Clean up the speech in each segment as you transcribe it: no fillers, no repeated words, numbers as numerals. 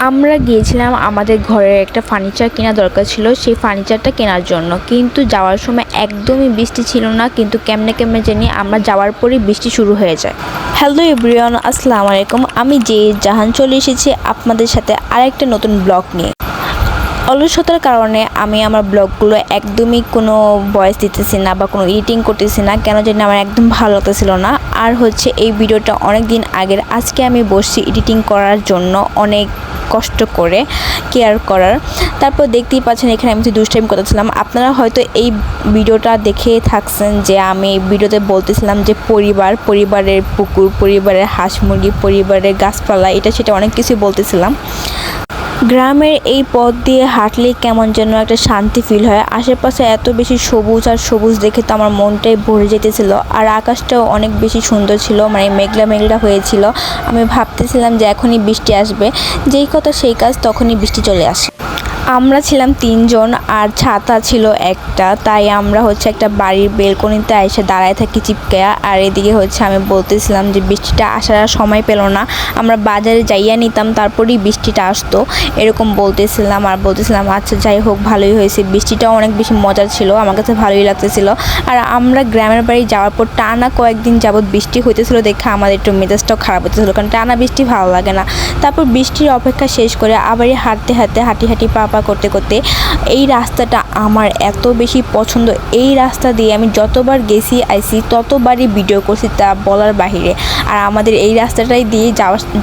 আমরা গিয়েছিলাম আমাদের ঘরের একটা ফার্নিচার কেনা দরকার ছিল, সেই ফার্নিচারটা কেনার জন্য। কিন্তু যাওয়ার সময় একদমই বৃষ্টি ছিল না, কিন্তু কেমনে কেমনে জানি আমরা যাওয়ার পরই বৃষ্টি শুরু হয়ে যায়। হ্যালো এভরিওয়ান, আসসালামু আলাইকুম। আমি জাহান চলে এসেছি আপনাদের সাথে আরেকটা নতুন ব্লগ নিয়ে। অলসতার কারণে আমি আমার ব্লগগুলো একদমই কোনো ভয়েস দিতেছি না বা কোনো এডিটিং করতেছি না, কেন জানি আমার একদম ভালো লাগতেছিল না। আর এই ভিডিওটা অনেক দিন আগের, আজকে আমি বসছি এডিটিং করার জন্য অনেক কষ্ট করে কেয়ার করার। তারপর দেখতেই পাচ্ছেন এখানে আমি দুষ্টাইম করতেছিলাম। আপনারা হয়তো এই ভিডিওটা দেখে থাকছেন যে আমি ভিডিওতে বলতেছিলাম যে পরিবারের পুকুর, পরিবারের হাঁস মুরগি, পরিবারের গাছপালা, এটা সেটা অনেক কিছু বলতেছিলাম। গ্রামের এই পথ দিয়ে হাঁটলে কেমন যেন একটা শান্তি ফিল হয়। আশেপাশে এত বেশি সবুজ আর সবুজ দেখে তো আমার মনটাই ভরে যেতেছিল। আর আকাশটাও অনেক বেশি সুন্দর ছিল, মানে মেঘলা মেঘলা হয়েছিল। আমি ভাবতেছিলাম যে এখনই বৃষ্টি আসবে, যেই কথা সেই কাজ, তখনই বৃষ্টি চলে আসে। আমরা ছিলাম 3 জন আর ছাতা ছিল একটা, তাই আমরা একটা বাড়ির বেলকনিতে এসে দাঁড়ায় থাকি চিপকায়া। আর এদিকে আমি বলতেছিলাম যে বৃষ্টিটা আসার আর সময় পেল না, আমরা বাজারে যাইয়া নিতাম তারপরেই বৃষ্টিটা আসতো, এরকম বলতেছিলাম। আর বলতেছিলাম আচ্ছা যাই হোক, ভালোই হয়েছে। বৃষ্টিটাও অনেক বেশি মজার ছিল, আমার কাছে ভালোই লাগতেছিল। আর আমরা গ্রামের বাড়ি যাওয়ার পর টানা কয়েকদিন যাবৎ বৃষ্টি হইতেছিল দেখে আমাদের একটু মেজাজটাও খারাপ হতেছিল, কারণ টানা বৃষ্টি ভালো লাগে না। তারপর বৃষ্টির অপেক্ষা শেষ করে আবারই হাঁটি পা করতে করতে এই রাস্তাটা আমার এত বেশি পছন্দ। এই রাস্তা দিয়ে আমি যতবার গেছি আইছি ততবারই ভিডিও করছি, তা বলার বাহিরে। আর আমাদের এই রাস্তাটাই দিয়ে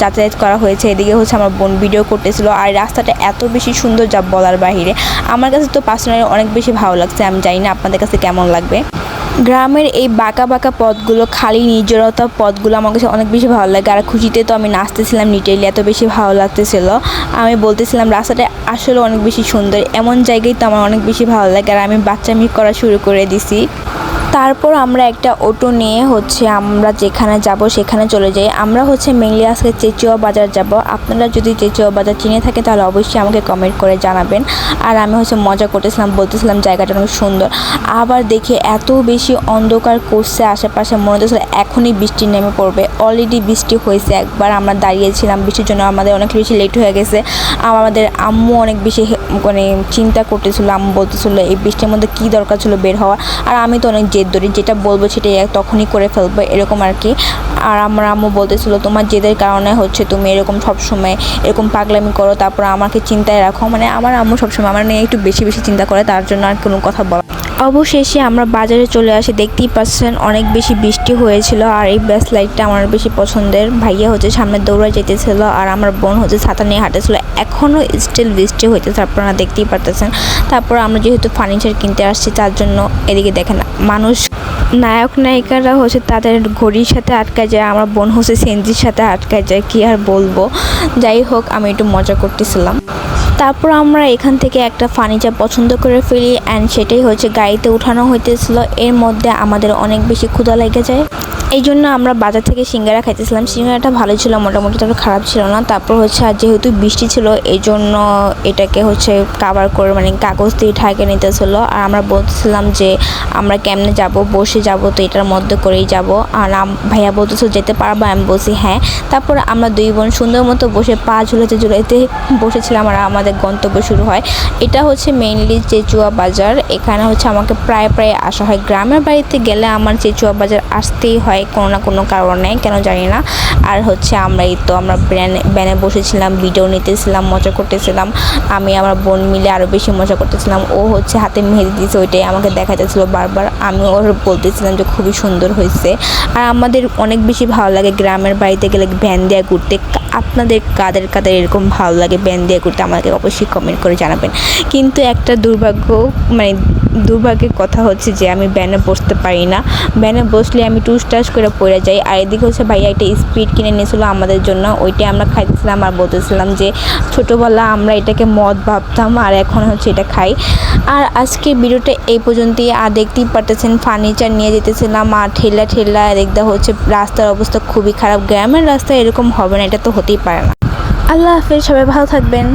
যাতায়াত করা হয়েছে। এদিকে আমার বোন ভিডিও করতেছিল। আর রাস্তাটা এত বেশি সুন্দর যা বলার বাহিরে। আমার কাছে তো পার্সোনালি অনেক বেশি ভালো লাগছে, আমি জানি না আপনাদের কাছে কেমন লাগবে। গ্রামের এই বাঁকা পথগুলো, খালি নির্জনতা পথগুলো আমার কাছে অনেক বেশি ভালো লাগে। আর খুশিতে তো আমি নাচতেছিলাম লিটারেলি, এত বেশি ভালো লাগতেছিল। আমি বলতেছিলাম রাস্তাটা আসলে অনেক বেশি সুন্দর, এমন জায়গায় তো আমার অনেক বেশি ভালো লাগে। আর আমি বাচ্চামি করা শুরু করে দিছি। তারপর আমরা একটা অটো নিয়ে আমরা যেখানে যাব সেখানে চলে যাই। আমরা মেইনলি আজকে চেচুয়া বাজার যাব। আপনারা যদি চেচুয়া বাজার চিনে থাকে তাহলে অবশ্যই আমাকে কমেন্ট করে জানাবেন। আর আমি মজা করতেছিলাম, বলতেছিলাম জায়গাটা অনেক সুন্দর। আবার দেখে এত বেশি অন্ধকার করছে আশেপাশে, মনে হচ্ছিল এখনই বৃষ্টি নেমে পড়বে। অলরেডি বৃষ্টি হয়েছে একবার, আমরা দাঁড়িয়েছিলাম বৃষ্টির জন্য, আমাদের অনেক বেশি লেট হয়ে গেছে। আমাদের আম্মু অনেক বেশি চিন্তা করতেছিল, আম্মু বলতেছিল এই বৃষ্টির মধ্যে কী দরকার ছিল বের হওয়া। আর আমি তো অনেক জেদ ধরি, যেটা বলবো সেটাই তখনই করে ফেলবো, এরকম আর কি। আর আমার আম্মু বলতেছিল তোমার জেদের কারণে তুমি এরকম সবসময় এরকম পাগলামি করো, তারপর আমাকে চিন্তায় রাখো। মানে আমার আম্মু সবসময় আমার নিয়ে একটু বেশি চিন্তা করে, তার জন্য আর কোনো কথা বলা। অবশেষে আমরা বাজারে চলে আসি। দেখতেই পাচ্ছেন অনেক বেশি বৃষ্টি হয়েছিল। আর এই ব্যাস লাইটটা আমার বেশি পছন্দের। ভাইয়া সামনে দৌড়া যেতেছিল, আর আমার বোন ছাতা নিয়ে হাঁটেছিল। এখনও স্টিল বৃষ্টি হইতেছে, আপনারা দেখতেই পারতেছেন। তারপর আমরা যেহেতু ফার্নিচার কিনতে আসছি, তার জন্য এদিকে দেখেন মানুষ, নায়ক নায়িকারা তাদের ঘড়ির সাথে আটকায় যায়, আমার বোন সিএনজির সাথে আটকায় যায়, কি আর বলবো। যাই হোক, আমি একটু মজা করতেছিলাম। তারপর আমরা এখান থেকে একটা ফার্নিচার পছন্দ করে ফেলি, অ্যান্ড সেটাই গাড়িতে উঠানো হইতেছিল। এর মধ্যে আমাদের অনেক বেশি ক্ষুধা লেগে যায়, এই জন্য আমরা বাজার থেকে সিঙ্গারা খাইতেছিলাম। সিঙ্গারাটা ভালো ছিল মোটামুটি, তবে খারাপ ছিল না। তারপর আর যেহেতু বৃষ্টি ছিল এই জন্য এটাকে কাভার করে কাগজ দিয়ে ঢাকে নিতেছিল। আর আমরা বলতেছিলাম যে আমরা কেমনে যাব, বসে যাব, তো এটার মধ্যে করেই যাব। আর ভাইয়া বলতেছিল যেতে পারবো, আমি বলছি হ্যাঁ। তারপর আমরা 2 বোন সুন্দর মতো বসে পা ঝুলাতে বসেছিলাম। আর আমাদের গন্তব্য শুরু হয়। এটা মেইনলি চেচুয়া বাজার। এখানে আমাকে প্রায় আসা হয়। গ্রামের বাড়িতে গেলে আমার চেচুয়া বাজার আসতেই হয় কোনো না কোনো কারণে, কেন জানি না। আর আমরা ব্যানে বসেছিলাম, ভিডিও নিতেছিলাম, মজা করতেছিলাম। আমি আমার বোন মিলে আরও বেশি মজা করতেছিলাম। ও হাতে মেহেদি দিয়েছে, ওইটাই আমাকে দেখাতেছিল বারবার। আমি ওর বলতেছিলাম যে খুবই সুন্দর হয়েছে। আর আমাদের অনেক বেশি ভালো লাগে গ্রামের বাড়িতে গেলে ভ্যান দিয়ে ঘুরতে। আপনাদের কাদের এরকম ভালো লাগে ভ্যান দিয়ে ঘুরতে, আমাকে অবশ্যই কমেন্ট করে জানাবেন। কিন্তু একটা দুর্ভাগ্যের কথা যে আমি ভ্যানে বসতে পারি না। ভ্যানে বসলে আমি টুস করে পড়ে যাই। আর এদিকে ভাইয়া একটা স্পিড কিনে নিয়েছিল আমাদের জন্য, ওইটাই আমরা খাইতেছিলাম। আর বলতেছিলাম যে ছোটোবেলা আমরা এটাকে মদ ভাবতাম, আর এখন এটা খাই। আর আজকের ভিডিওটা এই পর্যন্তই। আর দেখতেই পারতেছেন ফার্নিচার নিয়ে যেতেছিলাম, আর ঠেলা দেখতে রাস্তার অবস্থা খুবই খারাপ। গ্রামের রাস্তায় এরকম হবে না, এটা তো হতেই পারে না। আল্লাহ হাফেজ, সবাই ভালো থাকবেন।